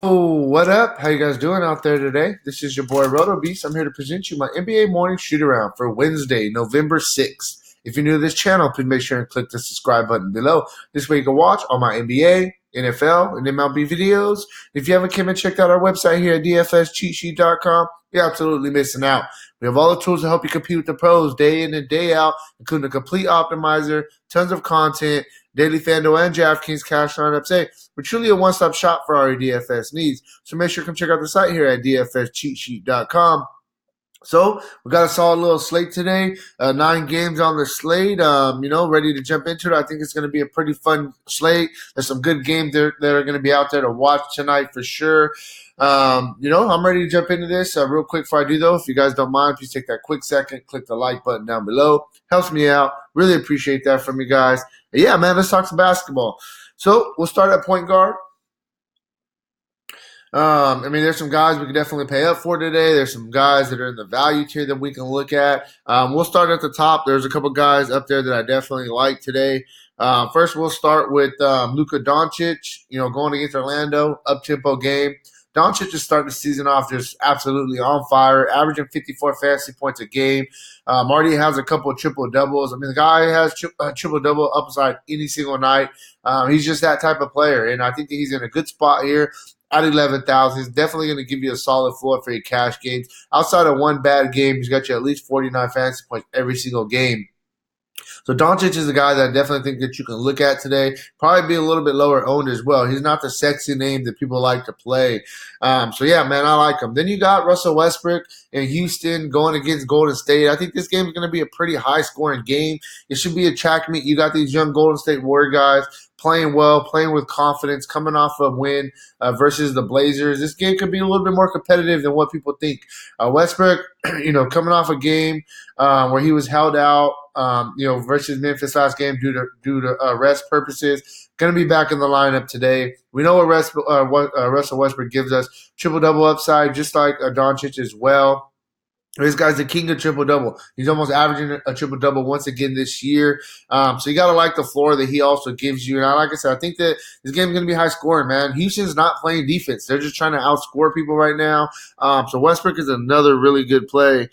Oh, what up? How you guys doing out there today? This is your boy Roto Beast. I'm here to present you my NBA morning shoot around for Wednesday, November 6th. If you're new to this channel, please make sure and click the subscribe button below. This way you can watch all my NBA, NFL, and MLB videos. If you haven't come and checked out our website here at dfscheatsheet.com, you're absolutely missing out. We have all the tools to help you compete with the pros day in and day out, including a complete optimizer, tons of content, daily Fanduel and Draftkings cash lineups. Hey, we're truly a one-stop shop for all your DFS needs. So make sure to come check out the site here at dfscheatsheet.com. So we got a solid little slate today. 9 games on the slate. Ready to jump into it. I think it's going to be a pretty fun slate. There's some good games that are going to be out there to watch tonight for sure. I'm ready to jump into this. Real quick before I do, though, if you guys don't mind, please take that quick second, click the like button down below. Helps me out. Really appreciate that from you guys. Yeah, man, let's talk some basketball. So we'll start at point guard. There's some guys we can definitely pay up for today. There's some guys that are in the value tier that we can look at. We'll start at the top. There's a couple guys up there that I definitely like today. First, we'll start with Luka Doncic, going against Orlando, up-tempo game. Doncic is starting the season off just absolutely on fire, averaging 54 fantasy points a game. Marty has a couple of triple-doubles. The guy has triple-double upside any single night. He's just that type of player, and I think that he's in a good spot here. At 11,000, he's definitely going to give you a solid floor for your cash games. Outside of one bad game, he's got you at least 49 fantasy points every single game. So Doncic is a guy that I definitely think that you can look at today. Probably be a little bit lower owned as well. He's not the sexy name that people like to play. Yeah, man, I like him. Then you got Russell Westbrook in Houston going against Golden State. I think this game is going to be a pretty high-scoring game. It should be a track meet. You got these young Golden State Warrior guys playing well, playing with confidence, coming off a win versus the Blazers. This game could be a little bit more competitive than what people think. Westbrook, coming off a game where he was held out, versus Memphis last game due to rest purposes. Going to be back in the lineup today. We know what Russell Westbrook gives us. Triple-double upside, just like Doncic as well. This guy's the king of triple-double. He's almost averaging a triple-double once again this year. So you got to like the floor that he also gives you. And like I said, I think that this game is going to be high-scoring, man. Houston's not playing defense. They're just trying to outscore people right now. So Westbrook is another really good play.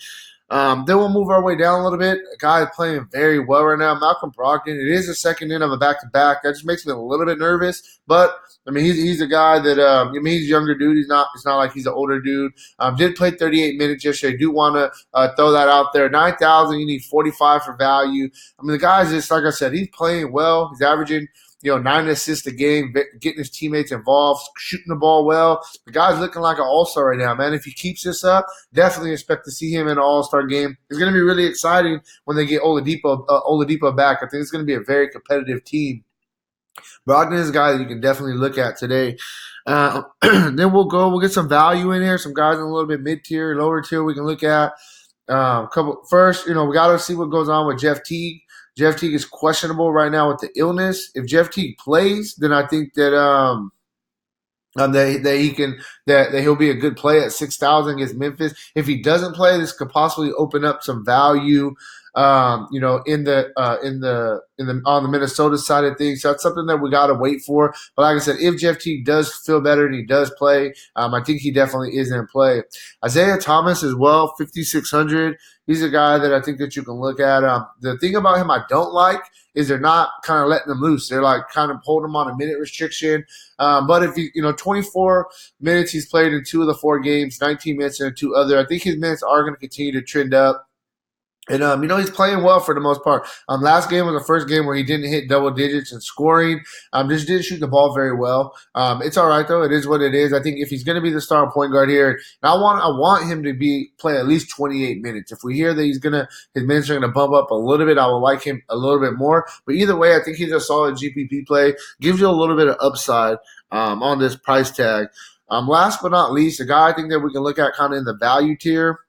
Then we'll move our way down a little bit. A guy playing very well right now, Malcolm Brogdon. It is a second in of a back-to-back. That just makes me a little bit nervous. But, he's a guy that, he's a younger dude. It's not like he's an older dude. Did play 38 minutes yesterday. Do want to throw that out there. 9,000, you need 45 for value. The guy's just, like I said, he's playing well. He's averaging 9 assists a game, getting his teammates involved, shooting the ball well. The guy's looking like an all-star right now, man. If he keeps this up, definitely expect to see him in an all-star game. It's going to be really exciting when they get Oladipo back. I think it's going to be a very competitive team. Brogdon is a guy that you can definitely look at today. Then we'll get some value in here, some guys in a little bit mid-tier, lower tier we can look at. First, we got to see what goes on with Jeff Teague. Jeff Teague is questionable right now with the illness. If Jeff Teague plays, then I think that that he'll be a good play at 6,000 against Memphis. If he doesn't play, this could possibly open up some value. On the Minnesota side of things. So that's something that we got to wait for. But like I said, if Jeff Teague does feel better and he does play, I think he definitely is in play. Isaiah Thomas as well, 5,600. He's a guy that I think that you can look at. The thing about him I don't like is they're not kind of letting him loose. They're like kind of holding him on a minute restriction. But if 24 minutes he's played in 2 of the 4 games, 19 minutes in 2 other, I think his minutes are going to continue to trend up. And, he's playing well for the most part. Last game was the first game where he didn't hit double digits in scoring. Just didn't shoot the ball very well. It's all right, though. It is what it is. I think if he's going to be the star point guard here, and I want him to play at least 28 minutes. If we hear that his minutes are going to bump up a little bit, I will like him a little bit more. But either way, I think he's a solid GPP play. Gives you a little bit of upside on this price tag. Last but not least, a guy I think that we can look at kind of in the value tier,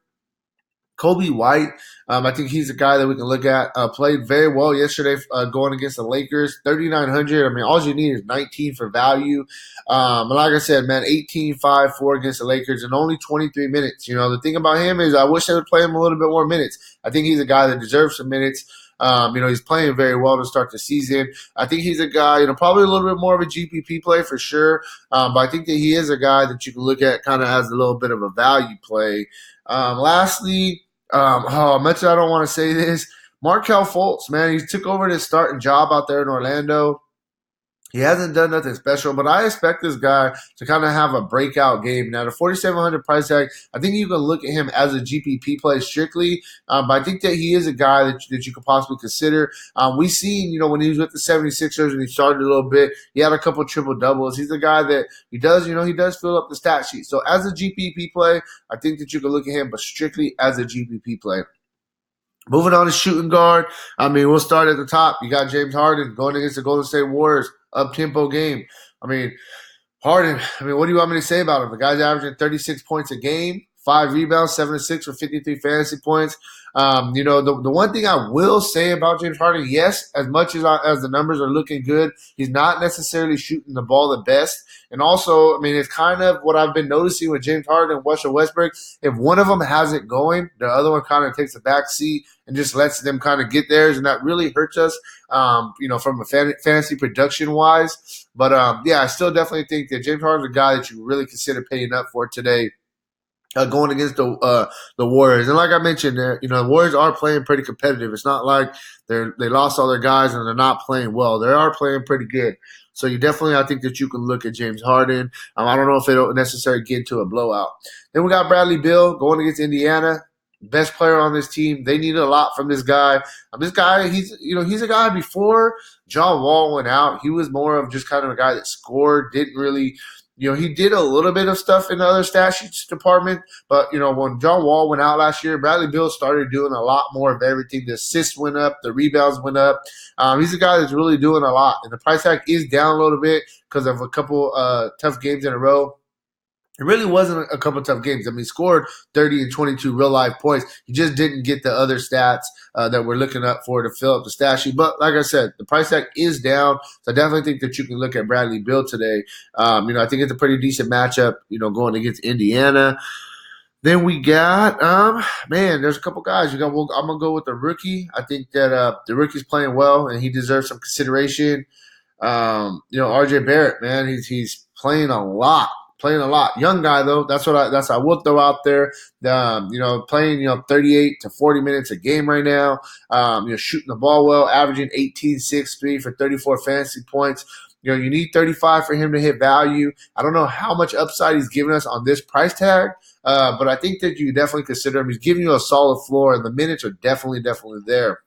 Kobe White. I think he's a guy that we can look at. Played very well yesterday going against the Lakers. 3,900. All you need is 19 for value. And like I said, man, 18-5-4 against the Lakers in only 23 minutes. The thing about him is I wish they would play him a little bit more minutes. I think he's a guy that deserves some minutes. He's playing very well to start the season. I think he's a guy, probably a little bit more of a GPP play for sure. But I think that he is a guy that you can look at kind of as a little bit of a value play. Lastly, much I don't want to say this. Markelle Fultz, man, he took over this starting job out there in Orlando. He hasn't done nothing special, but I expect this guy to kind of have a breakout game. Now, the 4,700 price tag, I think you can look at him as a GPP play strictly, but I think that he is a guy that you could possibly consider. We seen, when he was with the 76ers and he started a little bit, he had a couple triple-doubles. He's a guy that he does fill up the stat sheet. So as a GPP play, I think that you can look at him, but strictly as a GPP play. Moving on to shooting guard, we'll start at the top. You got James Harden going against the Golden State Warriors, up-tempo game. Harden, what do you want me to say about him? The guy's averaging 36 points a game, 5 rebounds, 7 to 6 for 53 fantasy points. The one thing I will say about James Harden, yes, as much as the numbers are looking good, he's not necessarily shooting the ball the best. And also, it's kind of what I've been noticing with James Harden and Russell Westbrook. If one of them has it going, the other one kind of takes a back seat and just lets them kind of get theirs, and that really hurts us, from a fantasy production wise. But I still definitely think that James Harden's a guy that you really consider paying up for today. Going against the Warriors. And like I mentioned, the Warriors are playing pretty competitive. It's not like they lost all their guys and they're not playing well. They are playing pretty good. So I think that you can look at James Harden. I don't know if it'll necessarily get into a blowout. Then we got Bradley Beal going against Indiana. Best player on this team. They needed a lot from this guy. This guy, he's a guy before John Wall went out. He was more of just kind of a guy that scored, didn't really – he did a little bit of stuff in the other stat sheets department, but, when John Wall went out last year, Bradley Beal started doing a lot more of everything. The assists went up, the rebounds went up. He's a guy that's really doing a lot, and the price tag is down a little bit because of a couple tough games in a row. It really wasn't a couple tough games. He scored 30 and 22 real-life points. He just didn't get the other stats that we're looking up for to fill up the stat sheet. But like I said, the price tag is down, so I definitely think that you can look at Bradley Beal today. I think it's a pretty decent matchup, going against Indiana. Then we got, there's a couple guys. I'm going to go with the rookie. I think that the rookie's playing well, and he deserves some consideration. RJ Barrett, man, he's playing a lot. Young guy though. That's what I will throw out there. Playing 38 to 40 minutes a game right now. Shooting the ball well, averaging 18, 6, 3 for 34 fantasy points. You need 35 for him to hit value. I don't know how much upside he's giving us on this price tag, but I think that you definitely consider him. He's giving you a solid floor, and the minutes are definitely there.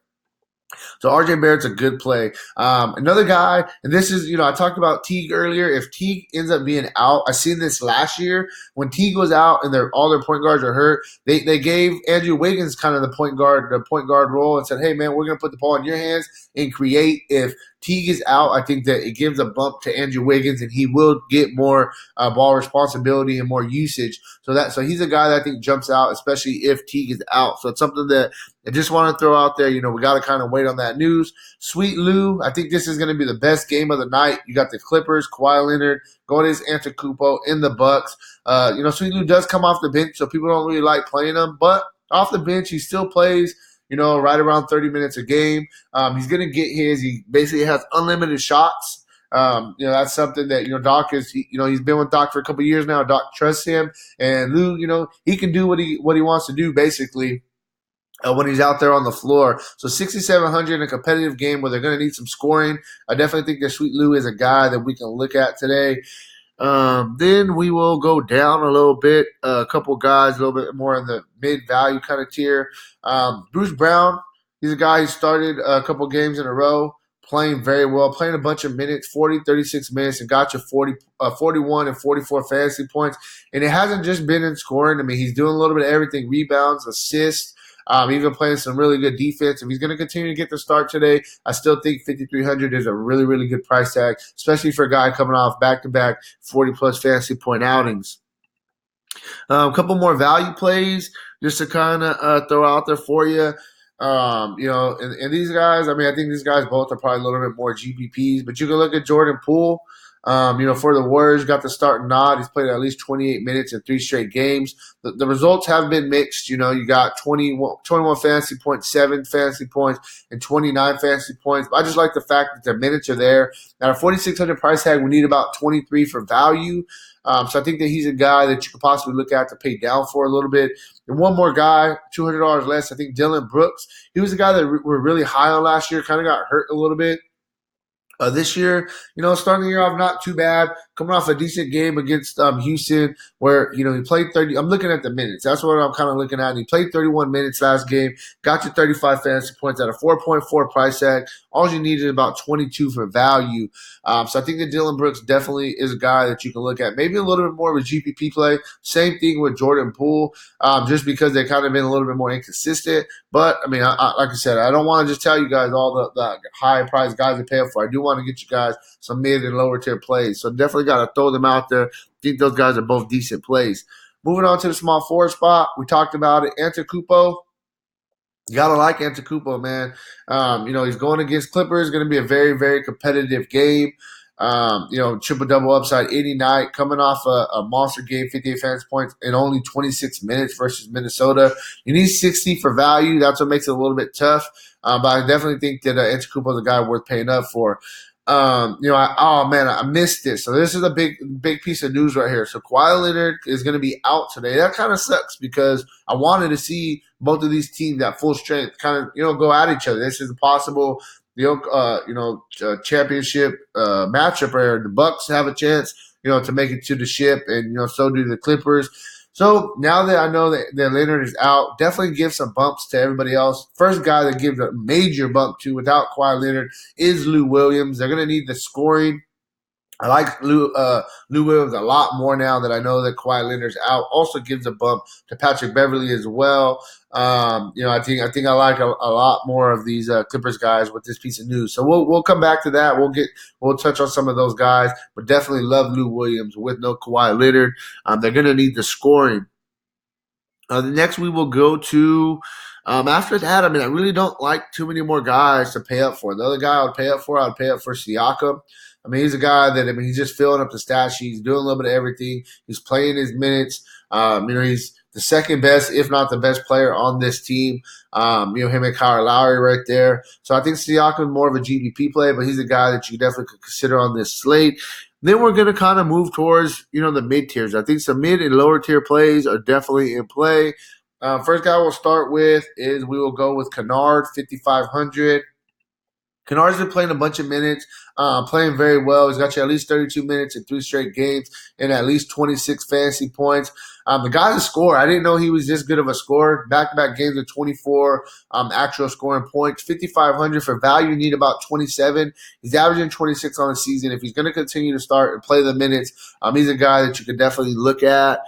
So RJ Barrett's a good play. Another guy, and this is, I talked about Teague earlier. If Teague ends up being out, I seen this last year when Teague was out and all their point guards are hurt. They gave Andrew Wiggins kind of the point guard role and said, "Hey man, we're gonna put the ball in your hands and create." If Teague is out, I think that it gives a bump to Andrew Wiggins, and he will get more ball responsibility and more usage. So he's a guy that I think jumps out, especially if Teague is out. So it's something that I just want to throw out there. We got to kind of wait on that news. Sweet Lou, I think this is going to be the best game of the night. You got the Clippers, Kawhi Leonard going against Antetokounmpo in the Bucks. Sweet Lou does come off the bench, so people don't really like playing him, but off the bench he still plays. Right around 30 minutes a game. He's going to get his. He basically has unlimited shots. That's something that, Doc is, he's been with Doc for a couple of years now. Doc trusts him. And Lou, he can do what he wants to do, basically, when he's out there on the floor. So 6,700 in a competitive game where they're going to need some scoring. I definitely think that Sweet Lou is a guy that we can look at today. Then we will go down a little bit, a couple guys, a little bit more in the mid-value kind of tier. Bruce Brown, he's a guy who started a couple games in a row, playing very well, playing a bunch of minutes, 40, 36 minutes, and got you 41 and 44 fantasy points. And it hasn't just been in scoring. He's doing a little bit of everything, rebounds, assists, even playing some really good defense. If he's going to continue to get the start today, I still think 5,300 is a really, really good price tag, especially for a guy coming off back-to-back 40-plus fantasy point outings. A couple more value plays just to kind of throw out there for you. And these guys, I think these guys both are probably a little bit more GPPs, but you can look at Jordan Poole. For the Warriors, got the start and nod. He's played at least 28 minutes in 3 straight games. The results have been mixed. You got 21 fantasy points, 7 fantasy points, and 29 fantasy points. But I just like the fact that the minutes are there. At a 4,600 price tag, we need about 23 for value. So I think that he's a guy that you could possibly look at to pay down for a little bit. And one more guy, $200 less. I think Dylan Brooks. He was a guy that we're really high on last year. Kind of got hurt a little bit. This year, starting the year off not too bad. Coming off a decent game against Houston, where he played 30. I'm looking at the minutes. That's what I'm kind of looking at. And he played 31 minutes last game. Got you 35 fantasy points at a 4.4 price tag. All you needed about 22 for value. So I think that Dylan Brooks definitely is a guy that you can look at. Maybe a little bit more of a GPP play. Same thing with Jordan Poole, just because they've kind of been a little bit more inconsistent. But I mean, like I said, I don't want to just tell you guys all the high price guys to pay up for. I do want to get you guys some mid and lower tier plays. So definitely got to throw them out there. I think those guys are both decent plays. Moving on to the small forward spot, we talked about it. Antetokounmpo. You gotta like Antetokounmpo, man. He's going against Clippers. Going to be a very, very competitive game. Triple double upside any night. Coming off a monster game, 58 fantasy points in only 26 minutes versus Minnesota. You need 60 for value. That's what makes it a little bit tough. But I definitely think that Antetokounmpo is a guy worth paying up for. I missed this. So this is a big piece of news right here. So Kawhi Leonard is going to be out today. That kind of sucks because I wanted to see both of these teams at full strength kind of, go at each other. This is a possible, championship matchup where the Bucks have a chance, to make it to the ship, and so do the Clippers. So now that I know that Leonard is out, definitely give some bumps to everybody else. First guy that gives a major bump to without Kawhi Leonard is Lou Williams. They're going to need the scoring. I like Lou Williams a lot more now that I know that Kawhi Leonard's out. Also gives a bump to Patrick Beverley as well. I think I like a lot more of these Clippers guys with this piece of news. So we'll come back to that. We'll touch on some of those guys, but definitely love Lou Williams with no Kawhi Leonard. They're going to need the scoring. The next we will go to. After that, I mean, I really don't like too many more guys to pay up for. The other guy I'd pay up for Siakam. I mean, he's a guy that, he's just filling up the stat sheet. He's doing a little bit of everything. He's playing his minutes. He's the second best, if not the best player on this team. Him and Kyle Lowry right there. So I think Siakam is more of a GDP play, but he's a guy that you definitely could consider on this slate. Then we're going to kind of move towards, the mid tiers. I think some mid and lower tier plays are definitely in play. First guy we'll start with is we will go with Kennard, 5,500. Kennard's been playing a bunch of minutes, playing very well. He's got you at least 32 minutes in 3 straight games and at least 26 fantasy points. The guy's a scorer. I didn't know he was this good of a scorer. Back-to-back games with 24 actual scoring points. 5,500 for value. You need about 27. He's averaging 26 on the season. If he's going to continue to start and play the minutes, he's a guy that you could definitely look at.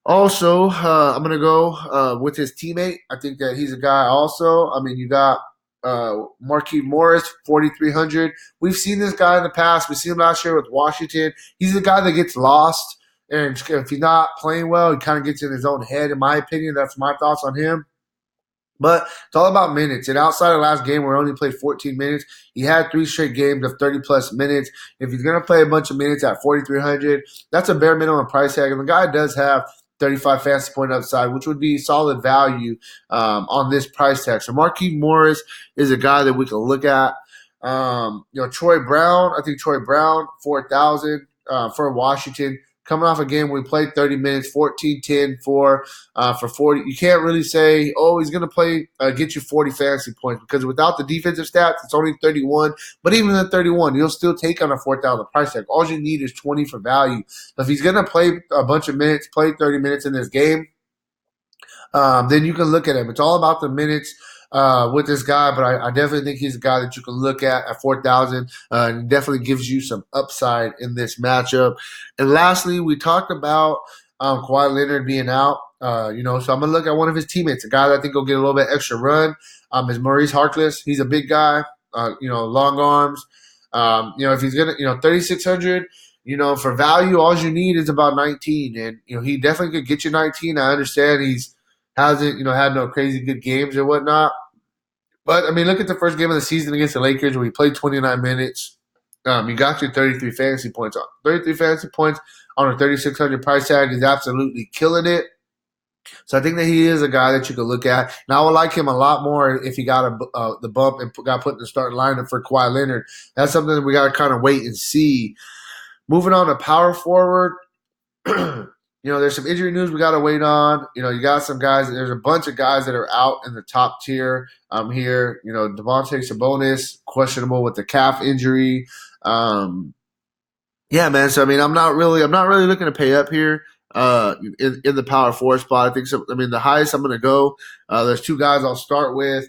Also, I'm going to go with his teammate. I think that he's a guy also. I mean, you got Markieff Morris, 4,300. We've seen this guy in the past. We've seen him last year with Washington. He's a guy that gets lost, and if he's not playing well, he kind of gets in his own head, in my opinion. That's my thoughts on him. But it's all about minutes. And outside of last game where he only played 14 minutes, he had 3 straight games of 30-plus minutes. If he's going to play a bunch of minutes at 4,300, that's a bare minimum price tag. And the guy does have 35 fantasy point upside, which would be solid value on this price tag. So Markieff Morris is a guy that we can look at. Troy Brown, I think Troy Brown, 4,000 for Washington. Coming off a game where we played 30 minutes, 14-10 for 40. You can't really say, he's going to play get you 40 fantasy points because without the defensive stats, it's only 31. But even at 31, you'll still take on a 4,000 price tag. All you need is 20 for value. So if he's going to play a bunch of minutes, play 30 minutes in this game, then you can look at him. It's all about the minutes with this guy, but I definitely think he's a guy that you can look at 4,000 and definitely gives you some upside in this matchup. And lastly, we talked about Kawhi Leonard being out. So I'm going to look at one of his teammates, a guy that I think will get a little bit extra run, is Maurice Harkless. He's a big guy, long arms. If he's going to, 3,600, for value, all you need is about 19. And, he definitely could get you 19. I understand he's hasn't, had no crazy good games or whatnot. But, look at the first game of the season against the Lakers where he played 29 minutes. You got your 33 fantasy points on 33 fantasy points on a 3,600 price tag. He's absolutely killing it. So I think that he is a guy that you could look at. And I would like him a lot more if he got the bump and got put in the starting lineup for Kawhi Leonard. That's something that we got to kind of wait and see. Moving on to power forward, there's some injury news we got to wait on. You got some guys. There's a bunch of guys that are out in the top tier here. Devontae Sabonis, questionable with the calf injury. Yeah, man. So I'm not really looking to pay up here in the power forward spot. I think so. The highest I'm going to go. There's two guys I'll start with.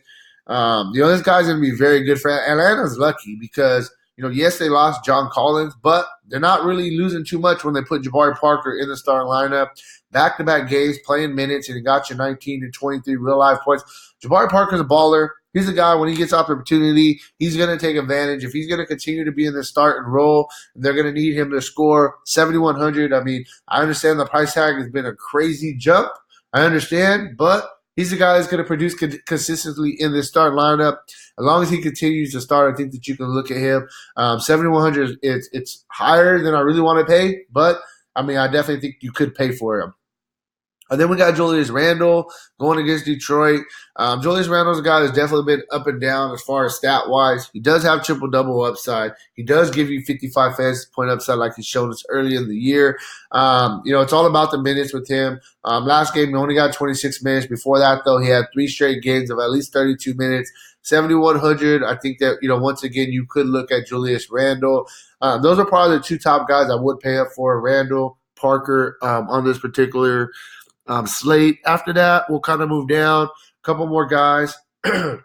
This guy's going to be very good for Atlanta's lucky because yes, they lost John Collins, but they're not really losing too much when they put Jabari Parker in the starting lineup. Back-to-back games, playing minutes, and he got you 19 and 23 real-life points. Jabari Parker's a baller. He's a guy, when he gets opportunity, he's going to take advantage. If he's going to continue to be in the start and role, they're going to need him to score 7,100. I understand the price tag has been a crazy jump. I understand, but he's a guy that's going to produce consistently in this start lineup. As long as he continues to start, I think that you can look at him. 7,100, it's higher than I really want to pay, but, I definitely think you could pay for him. And then we got Julius Randle going against Detroit. Julius Randle's a guy that's definitely been up and down as far as stat-wise. He does have triple-double upside. He does give you 55 fantasy point upside like he showed us early in the year. It's all about the minutes with him. Last game, he only got 26 minutes. Before that, though, he had 3 straight games of at least 32 minutes. 7,100, I think that, once again, you could look at Julius Randle. Those are probably the two top guys I would pay up for, Randle, Parker, on this particular slate. After that, we'll kind of move down. A couple more guys. I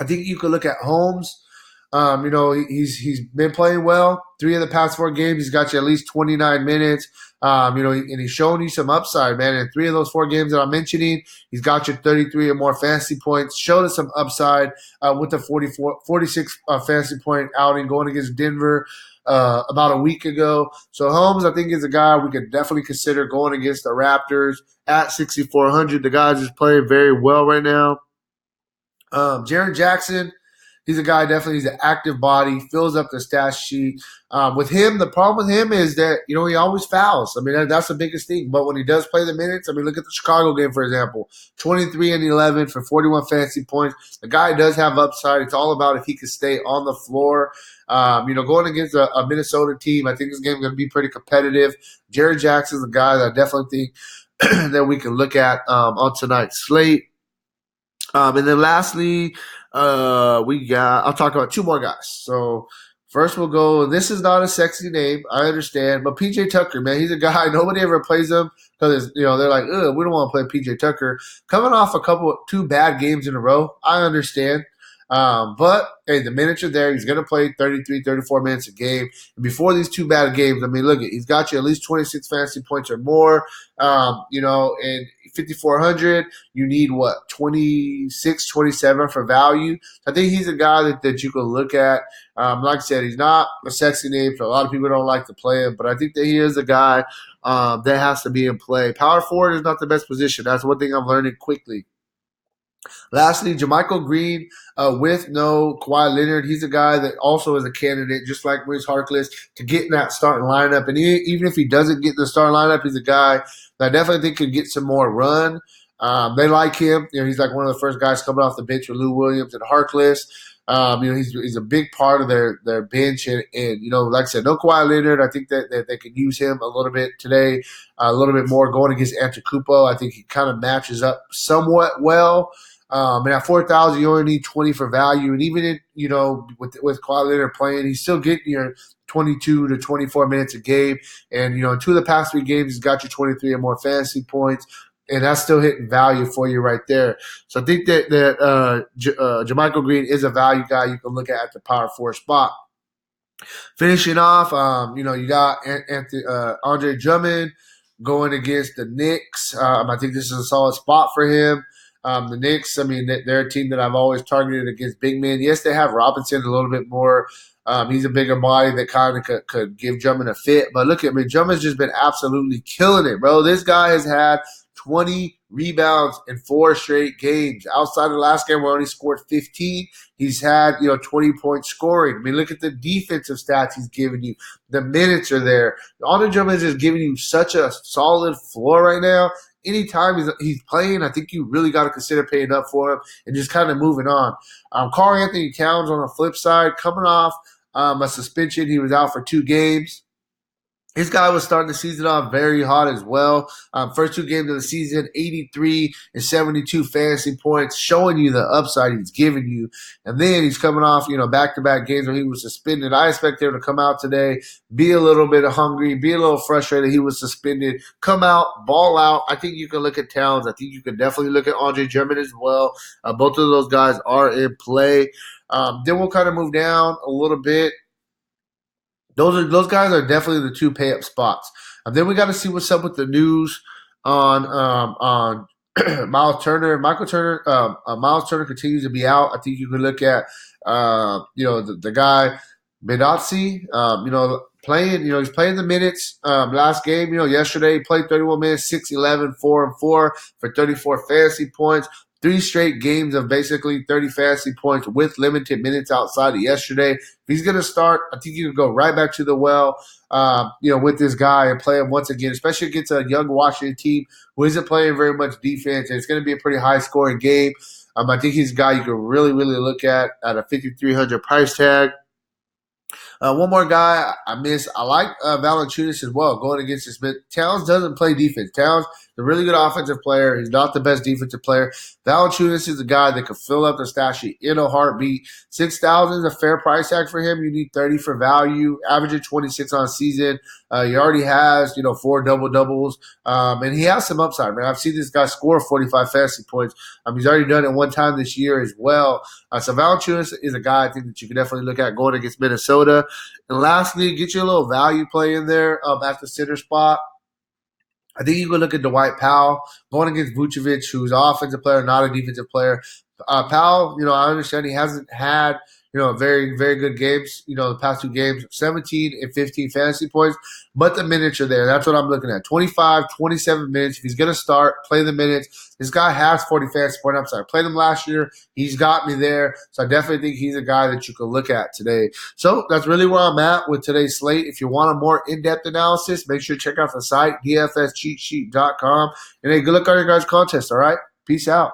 think you could look at Holmes. He's been playing well. 3 of the past 4 games, he's got you at least 29 minutes. And he's showing you some upside, man. In 3 of those 4 games that I'm mentioning, he's got you 33 or more fantasy points. Showed us some upside with the 46 fantasy point outing going against Denver about a week ago. So Holmes, I think, is a guy we could definitely consider going against the Raptors at 6,400. The guy's just playing very well right now. Jaren Jackson, he's a guy, definitely, he's an active body, fills up the stat sheet. With him, the problem with him is that, he always fouls. That's the biggest thing. But when he does play the minutes, look at the Chicago game, for example. 23 and 11 for 41 fantasy points. The guy does have upside. It's all about if he can stay on the floor. Going against a Minnesota team, I think this game is going to be pretty competitive. Jaren Jackson's a guy that I definitely think that we can look at on tonight's slate. And then lastly, I'll talk about 2 more guys. So first we'll go, this is not a sexy name, I understand, but PJ Tucker, man, he's a guy, nobody ever plays him because, they're like, we don't want to play PJ Tucker. Coming off 2 bad games in a row, I understand. But, hey, the minutes are there. He's going to play 33, 34 minutes a game. And before these 2 bad games, look, he's got you at least 26 fantasy points or more. And 5,400, you need, 26, 27 for value. I think he's a guy that you can look at. Like I said, he's not a sexy name, so a lot of people don't like to play him. But I think that he is a guy that has to be in play. Power forward is not the best position. That's one thing I'm learning quickly. Lastly, JaMychal Green with no Kawhi Leonard. He's a guy that also is a candidate, just like Maurice Harkless, to get in that starting lineup. And even if he doesn't get in the starting lineup, he's a guy that I definitely think could get some more run. They like him. He's like one of the first guys coming off the bench with Lou Williams and Harkless. He's a big part of their bench. And like I said, no Kawhi Leonard. I think that they could use him a little bit today, a little bit more going against Antetokounmpo. I think he kind of matches up somewhat well. And at 4,000, you only need 20 for value. And even with Kawhi Leonard playing, he's still getting your 22 to 24 minutes a game. And, in 2 of the past 3 games, he's got you 23 or more fantasy points. And that's still hitting value for you right there. So I think that JaMychal Green is a value guy you can look at the power forward spot. Finishing off, you got Andre Drummond going against the Knicks. I think this is a solid spot for him. The Knicks, they're a team that I've always targeted against big men. Yes, they have Robinson a little bit more. He's a bigger body that kind of could give Drummond a fit. But look at me. Drummond's just been absolutely killing it, bro. This guy has had 20 rebounds in 4 straight games. Outside of the last game where he only scored 15, he's had 20-point scoring. I mean, look at the defensive stats he's giving you. The minutes are there. Andre Drummond is just giving you such a solid floor right now. Anytime he's playing, I think you really got to consider paying up for him and just kind of moving on. Karl Anthony Towns on the flip side, coming off a suspension. He was out for 2 games. This guy was starting the season off very hot as well. First 2 games of the season, 83 and 72 fantasy points, showing you the upside he's giving you. And then he's coming off, back-to-back games where he was suspended. I expect him to come out today, be a little bit hungry, be a little frustrated he was suspended, come out, ball out. I think you can look at Towns. I think you can definitely look at Andre Drummond as well. Both of those guys are in play. Then we'll kind of move down a little bit. Those guys are definitely the 2 pay up spots. Then we got to see what's up with the news on Miles Turner. Miles Turner continues to be out. I think you can look at the guy Benazzi. Playing. He's playing the minutes. Last game, yesterday he played 31 minutes, 6-11, 4-4 for 34 fantasy points. 3 straight games of basically 30 fantasy points with limited minutes outside of yesterday. If he's going to start, I think you can go right back to the well, with this guy and play him once again, especially against a young Washington team who isn't playing very much defense. And it's going to be a pretty high-scoring game. I think he's a guy you can really, really look at a $5,300 price tag. One more guy I miss. I like Valanciunas as well going against this. But Towns doesn't play defense. Towns is a really good offensive player. He's not the best defensive player. Valanciunas is a guy that can fill up the stat sheet in a heartbeat. $6,000 is a fair price tag for him. You need 30 for value, averaging 26 on season. He already has 4 double-doubles, and he has some upside, man. I've seen this guy score 45 fantasy points. He's already done it one time this year as well. So Valanciunas is a guy I think that you can definitely look at going against Minnesota. And lastly, get you a little value play in there at the center spot. I think you can look at Dwight Powell going against Vucevic, who's an offensive player, not a defensive player. Powell, I understand he hasn't had very, very good games, the past 2 games, 17 and 15 fantasy points, but the minutes are there. That's what I'm looking at. 25, 27 minutes. If he's going to start, play the minutes. This guy has 40 fantasy point upside. I played him last year. He's got me there. So I definitely think he's a guy that you can look at today. So that's really where I'm at with today's slate. If you want a more in-depth analysis, make sure to check out the site, dfscheatsheet.com. And hey, good luck on your guys' contest, all right? Peace out.